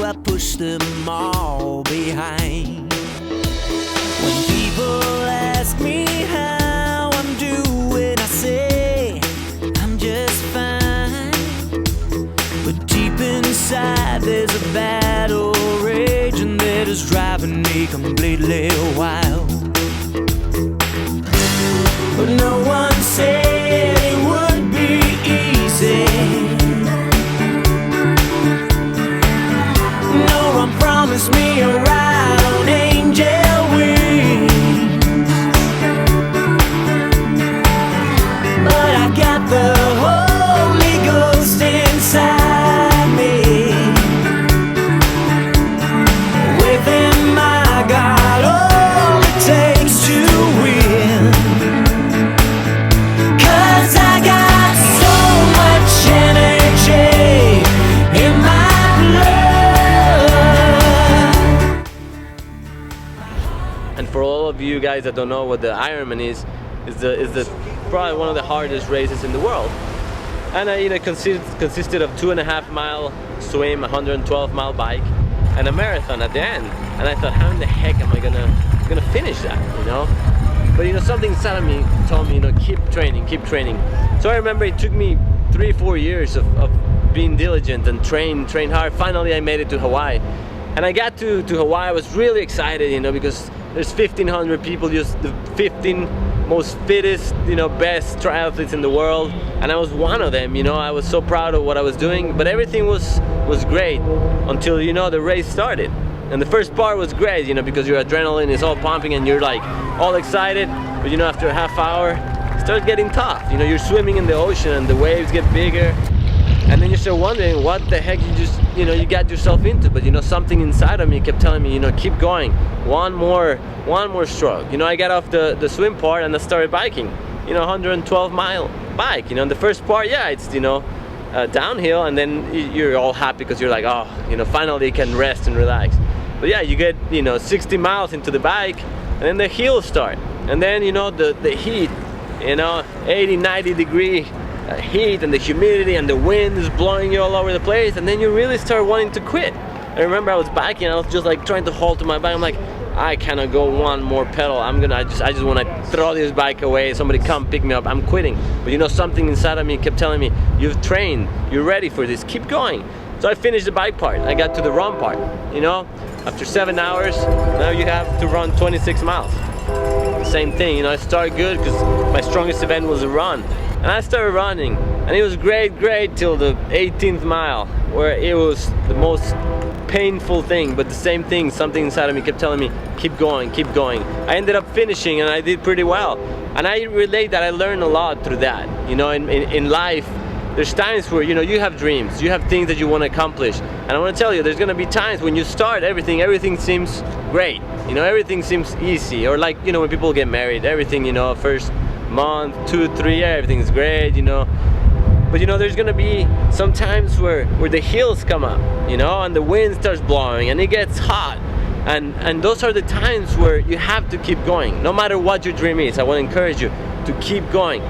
I push them all behind. When people ask me how I'm doing, I say I'm just fine. But deep inside there's a battle raging that is driving me completely wild. But no one said it would be easy. No one promised me a ride on angel wings. But I got the Holy Ghost inside me. With him I got all it takes to win. 'Cause I got so much energy in my blood. And for all of you guys that don't know what the Ironman is the probably one of the hardest races in the world. And it consisted of 2.5 mile swim, 112 mile bike, and a marathon at the end. And I thought, how in the heck am I gonna finish that, you know? But you know, something inside of me told me, you know, keep training, keep training. So I remember it took me 3-4 years of being diligent and train hard. Finally I made it to Hawaii. And I got to Hawaii. I was really excited, you know, because there's 1,500 people, just the 15 most fittest, you know, best triathletes in the world, and I was one of them. You know, I was so proud of what I was doing, but everything was great until, you know, the race started. And the first part was great, you know, because your adrenaline is all pumping and you're like all excited, but you know, after a half hour it starts getting tough. You know, you're swimming in the ocean and the waves get bigger, and then you start wondering what the heck you got yourself into. But you know, something inside of me kept telling me, you know, keep going, one more stroke. You know, I got off the swim part and I started biking, you know, 112 mile bike. You know, in the first part, yeah, it's, you know, downhill, and then you're all happy because you're like, oh, you know, finally you can rest and relax. But yeah, you get, you know, 60 miles into the bike, and then the hills start, and then, you know, the heat, you know, 80-90 degree heat, and the humidity, and the wind is blowing you all over the place, and then you really start wanting to quit. I remember I was biking, and I was just like trying to hold to my bike. I'm like, I cannot go one more pedal. I just want to throw this bike away. Somebody come pick me up. I'm quitting. But you know, something inside of me kept telling me, you've trained, you're ready for this, keep going. So I finished the bike part. I got to the run part. You know, after 7 hours, now you have to run 26 miles. Same thing, you know, I started good because my strongest event was a run. And I started running, and it was great till the 18th mile, where it was the most painful thing, but the same thing, something inside of me kept telling me, keep going, keep going. I ended up finishing, and I did pretty well. And I relate that I learned a lot through that. You know, in life, there's times where, you know, you have dreams, you have things that you want to accomplish. And I want to tell you, there's going to be times when you start everything seems great. You know, everything seems easy. Or like, you know, when people get married, everything, you know, first month, 2-3 years, everything's great, you know. But you know, there's gonna be some times where the hills come up, you know, and the wind starts blowing and it gets hot, and those are the times where you have to keep going, no matter what your dream is. I want to encourage you to keep going.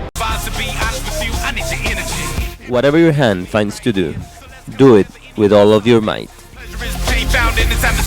Whatever your hand finds to do it with all of your might.